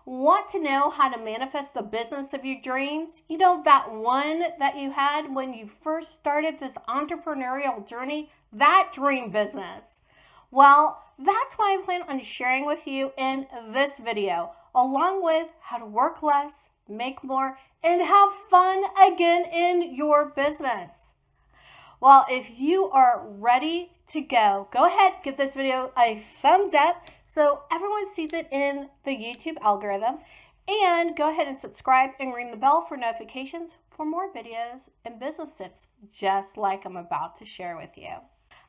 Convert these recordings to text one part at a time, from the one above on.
Want to know how to manifest the business of your dreams? You know, that one that you had when you first started this entrepreneurial journey, that dream business. Well, that's why I plan on sharing with you in this video, along with how to work less, make more, and have fun again in your business. Well, if you are ready to go ahead, give this video a thumbs up so everyone sees it in the YouTube algorithm. And go ahead and subscribe and ring the bell for notifications for more videos and business tips just like I'm about to share with you.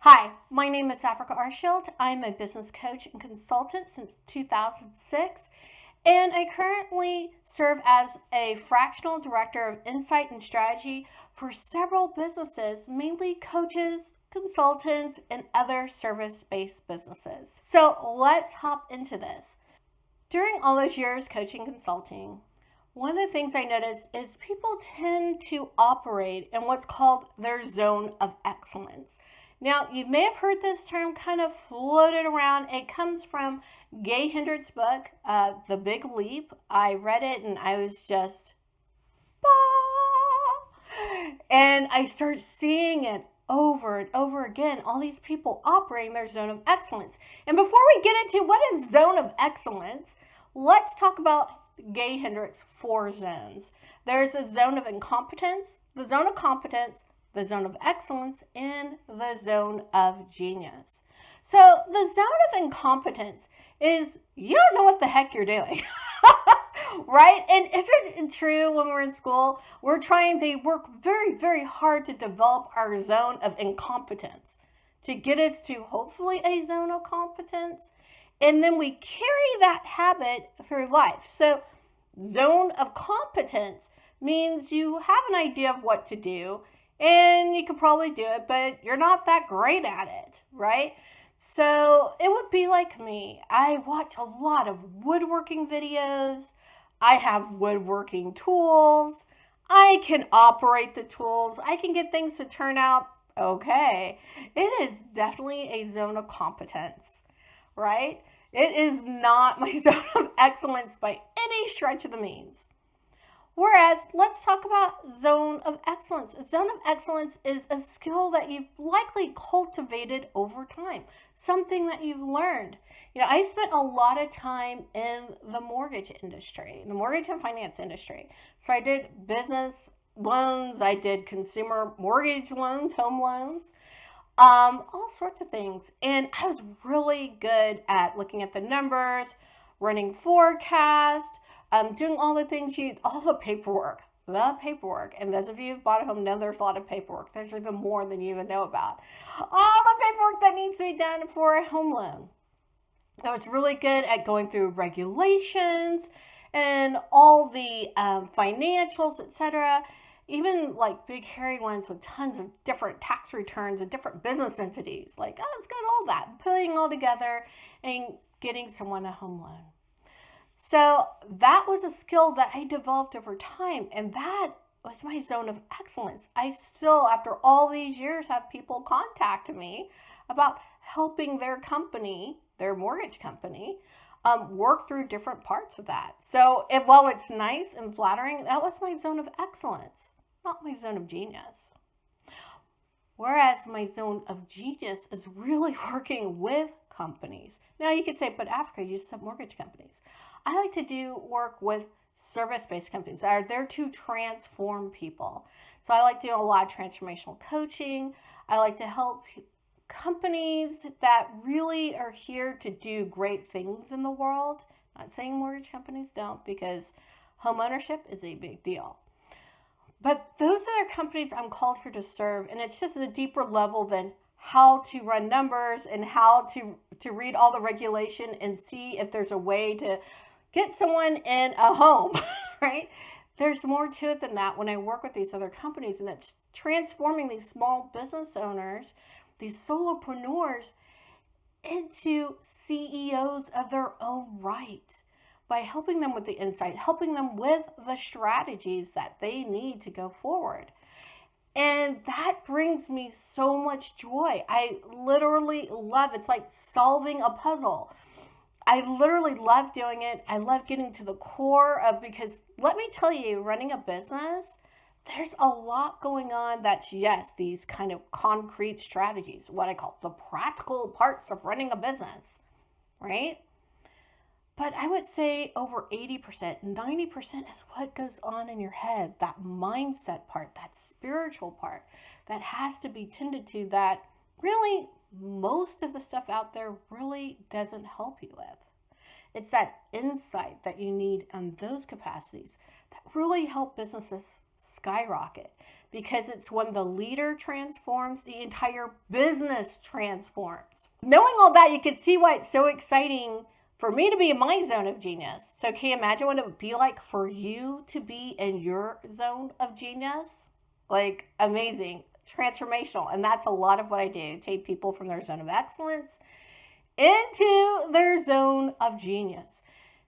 Hi, my name is Africa Arshield. I'm a business coach and consultant since 2006. And I currently serve as a fractional director of insight and strategy for several businesses, mainly coaches, consultants, and other service-based businesses. So let's hop into this. During all those years coaching consulting, one of the things I noticed is people tend to operate in what's called their zone of excellence. Now, you may have heard this term kind of floated around. It comes from Gay Hendricks' book, The Big Leap. I read it and I was just, bah! And I started seeing it over and over again, all these people operating their zone of excellence. And before we get into what is zone of excellence, let's talk about Gay Hendricks' 4 zones. There's a zone of incompetence, the zone of competence, the zone of excellence, and the zone of genius. So the zone of incompetence is you don't know what the heck you're doing, right? And isn't it true when we're in school, they work very, very hard to develop our zone of incompetence to get us to hopefully a zone of competence. And then we carry that habit through life. So zone of competence means you have an idea of what to do, and you could probably do it, but you're not that great at it, right? So it would be like me. I watch a lot of woodworking videos. I have woodworking tools. I can operate the tools. I can get things to turn out okay. It is definitely a zone of competence, right? It is not my zone of excellence by any stretch of the means. Whereas, let's talk about zone of excellence. A zone of excellence is a skill that you've likely cultivated over time, something that you've learned. You know, I spent a lot of time in the mortgage industry, in the mortgage and finance industry. So I did business loans, I did consumer mortgage loans, home loans, all sorts of things. And I was really good at looking at the numbers, running forecast, doing all the things all the paperwork. And those of you who've bought a home know there's a lot of paperwork. There's even more than you even know about. All the paperwork that needs to be done for a home loan. I was really good at going through regulations and all the financials, etc. Even like big hairy ones with tons of different tax returns and different business entities. Like, it's got all that, putting all together and getting someone a home loan. So that was a skill that I developed over time, and that was my zone of excellence. I still, after all these years, have people contact me about helping their company, their mortgage company, work through different parts of that. So while it's nice and flattering, that was my zone of excellence, not my zone of genius. Whereas my zone of genius is really working with companies. Now you could say, but Africa, you just said mortgage companies. I like to do work with service-based companies that are there to transform people. So I like to do a lot of transformational coaching. I like to help companies that really are here to do great things in the world. Not saying mortgage companies don't, because home ownership is a big deal. But those are the companies I'm called here to serve, and it's just at a deeper level than how to run numbers and how to read all the regulation and see if there's a way to get someone in a home, right? There's more to it than that when I work with these other companies, and it's transforming these small business owners, these solopreneurs, into CEOs of their own right by helping them with the insight, helping them with the strategies that they need to go forward. And that brings me so much joy. I literally love it. It's like solving a puzzle. I literally love doing it. I love getting to the core of, because let me tell you, running a business, there's a lot going on that's, yes, these kind of concrete strategies, what I call the practical parts of running a business, right? But I would say over 80%, 90% is what goes on in your head, that mindset part, that spiritual part that has to be tended to, that really most of the stuff out there really doesn't help you with. It's that insight that you need on those capacities that really help businesses skyrocket, because it's when the leader transforms, the entire business transforms. Knowing all that, you can see why it's so exciting for me to be in my zone of genius. So can you imagine what it would be like for you to be in your zone of genius? Like, amazing, transformational. And that's a lot of what I do. Take people from their zone of excellence into their zone of genius.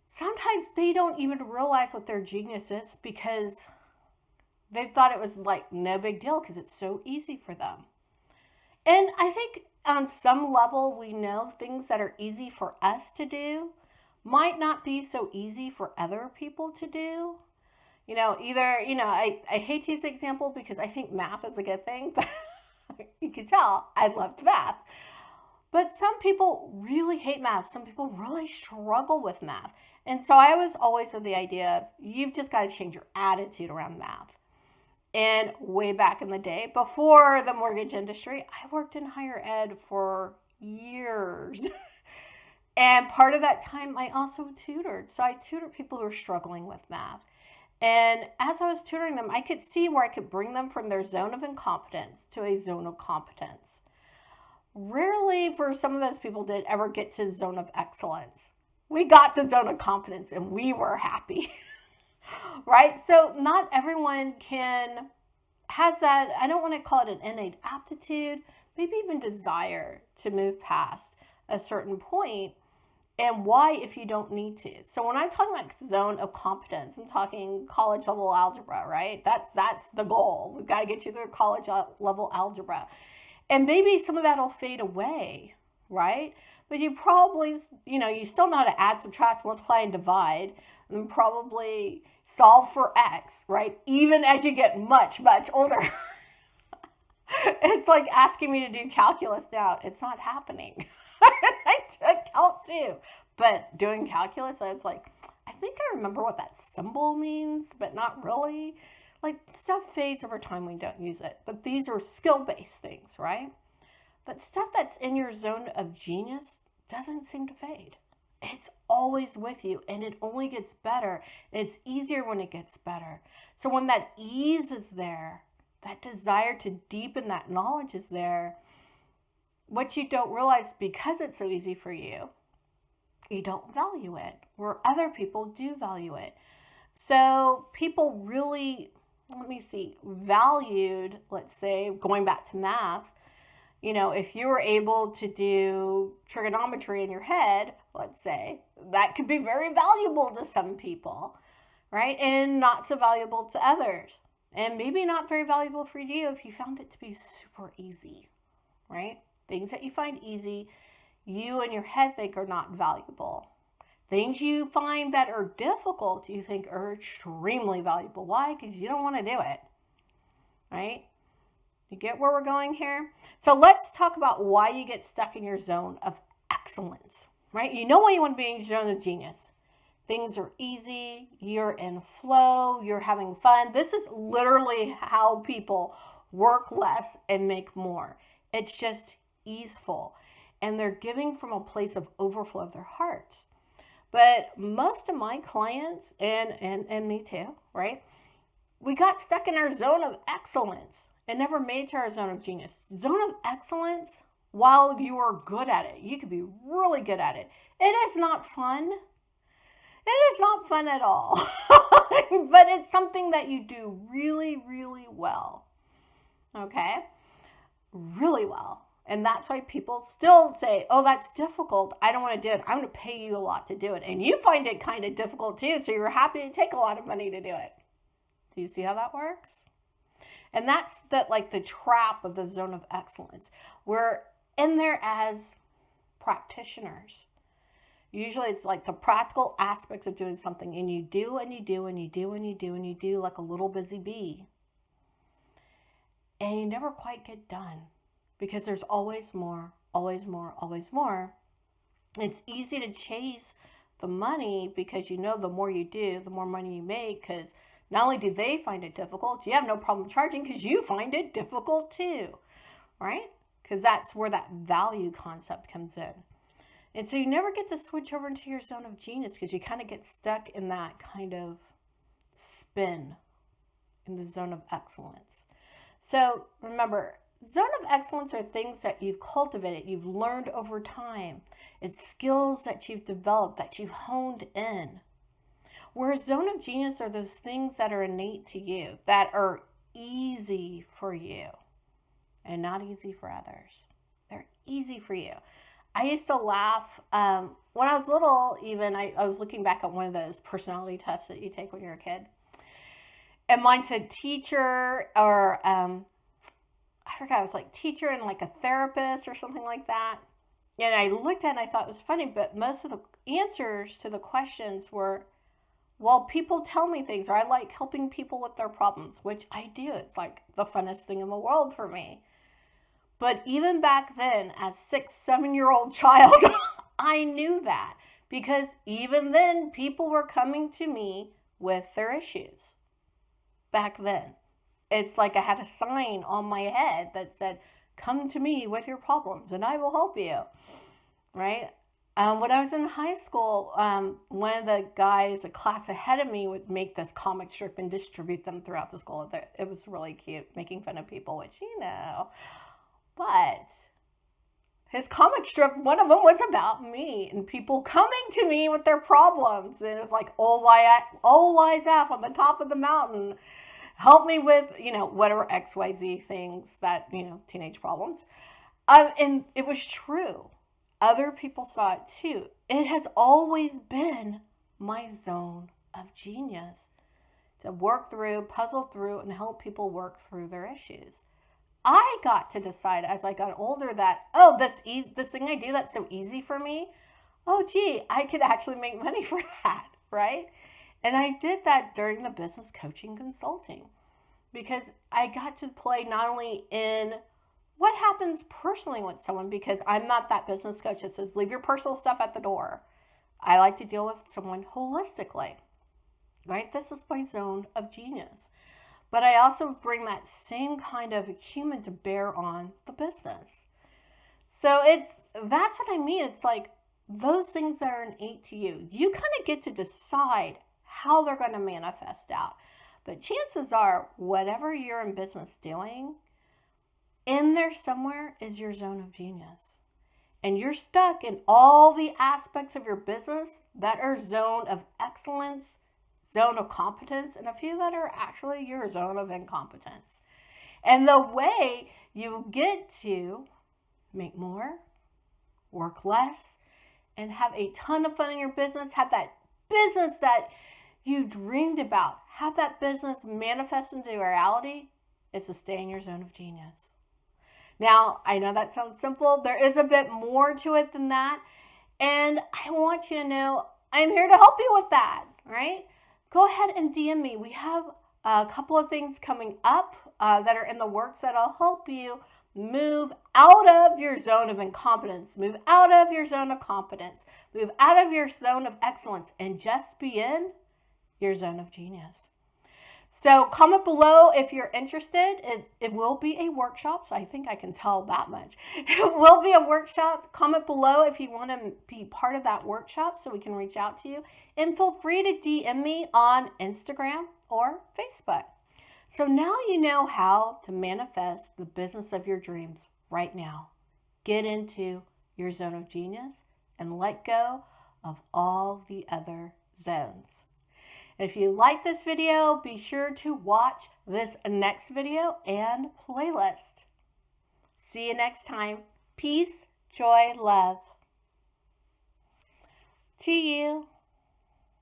Sometimes they don't even realize what their genius is, because they thought it was like no big deal because it's so easy for them. And I think on some level, we know things that are easy for us to do might not be so easy for other people to do. I hate to use the example because I think math is a good thing, but you can tell I loved math. But some people really hate math. Some people really struggle with math. And so I was always of the idea of, you've just got to change your attitude around math. And way back in the day, before the mortgage industry, I worked in higher ed for years. And part of that time, I also tutored. So I tutored people who were struggling with math. And as I was tutoring them, I could see where I could bring them from their zone of incompetence to a zone of competence. Rarely for some of those people did ever get to zone of excellence. We got to zone of competence and we were happy. Right? So not everyone has that, I don't want to call it an innate aptitude, maybe even desire to move past a certain point. And why, if you don't need to? So when I'm talking about zone of competence, I'm talking college level algebra, right? That's the goal. We've got to get you through college level algebra. And maybe some of that will fade away, right? But you probably, you still know how to add, subtract, multiply, and divide, and probably solve for X, right? Even as you get much, much older. It's like asking me to do calculus now. It's not happening. I took calc too. But doing calculus, I was like, I think I remember what that symbol means, but not really. Like, stuff fades over time when we don't use it. But these are skill-based things, right? But stuff that's in your zone of genius doesn't seem to fade. It's always with you, and it only gets better. It's easier when it gets better. So when that ease is there, that desire to deepen that knowledge is there, what you don't realize, because it's so easy for you, you don't value it, where other people do value it. So people really, valued, let's say, going back to math, if you were able to do trigonometry in your head, let's say, that could be very valuable to some people, right? And not so valuable to others. And maybe not very valuable for you if you found it to be super easy, right? Things that you find easy, you in your head think are not valuable. Things you find that are difficult, you think are extremely valuable. Why? Because you don't want to do it, right? You get where we're going here? So let's talk about why you get stuck in your zone of excellence, right? You know why you want to be in your zone of genius. Things are easy, you're in flow, you're having fun. This is literally how people work less and make more. It's just easeful. And they're giving from a place of overflow of their hearts. But most of my clients, and me too, right? We got stuck in our zone of excellence and never made to our zone of genius. Zone of excellence, while you are good at it, you could be really good at it. It is not fun. It is not fun at all. But it's something that you do really, really well. Okay? Really well. And that's why people still say, oh, that's difficult. I don't want to do it. I'm going to pay you a lot to do it. And you find it kind of difficult too, so you're happy to take a lot of money to do it. Do you see how that works? And that's the trap of the zone of excellence. We're in there as practitioners. Usually it's like the practical aspects of doing something, and you do and you do and you do and you do and you do like a little busy bee. And you never quite get done because there's always more, always more, always more. It's easy to chase the money because you know the more you do, the more money you make, because not only do they find it difficult, you have no problem charging because you find it difficult too, right? Because that's where that value concept comes in. And so you never get to switch over into your zone of genius because you kind of get stuck in that kind of spin in the zone of excellence. So remember, zone of excellence are things that you've cultivated, you've learned over time. It's skills that you've developed, that you've honed in. Whereas zone of genius are those things that are innate to you, that are easy for you and not easy for others. They're easy for you. I used to laugh when I was little, even I was looking back at one of those personality tests that you take when you're a kid. And mine said teacher, or I forgot, it was like teacher and like a therapist or something like that. And I looked at it and I thought it was funny, but most of the answers to the questions were, well, people tell me things, or I like helping people with their problems, which I do. It's like the funnest thing in the world for me. But even back then, as 6-7-year-old child, I knew that, because even then people were coming to me with their issues. Back then, it's like I had a sign on my head that said, come to me with your problems and I will help you, right? When I was in high school, one of the guys, a class ahead of me, would make this comic strip and distribute them throughout the school. It was really cute, making fun of people, which, but his comic strip, one of them was about me and people coming to me with their problems. And it was like, old wise ass on the top of the mountain, help me with, whatever XYZ things that, teenage problems. And it was true. Other people saw it too. It has always been my zone of genius to work through, puzzle through, and help people work through their issues. I got to decide as I got older that, this thing I do that's so easy for me, I could actually make money for that, right? And I did that during the business coaching consulting, because I got to play not only in what happens personally with someone, because I'm not that business coach that says, leave your personal stuff at the door. I like to deal with someone holistically, right? This is my zone of genius. But I also bring that same kind of human to bear on the business. So that's what I mean. It's like those things that are innate to you. You kind of get to decide how they're going to manifest out. But chances are, whatever you're in business doing, in there somewhere is your zone of genius. And you're stuck in all the aspects of your business that are zone of excellence, zone of competence, and a few that are actually your zone of incompetence. And the way you get to make more, work less, and have a ton of fun in your business, have that business that you dreamed about, have that business manifest into reality, is to stay in your zone of genius. Now, I know that sounds simple. There is a bit more to it than that. And I want you to know I'm here to help you with that, right? Go ahead and DM me. We have a couple of things coming up that are in the works that'll help you move out of your zone of incompetence, move out of your zone of competence, move out of your zone of excellence, and just be in your zone of genius. So comment below if you're interested. It will be a workshop, so I think I can tell that much. It will be a workshop. Comment below if you want to be part of that workshop so we can reach out to you. And feel free to DM me on Instagram or Facebook. So now you know how to manifest the business of your dreams right now. Get into your zone of genius and let go of all the other zones. And if you like this video, be sure to watch this next video and playlist. See you next time. Peace, joy, love to you.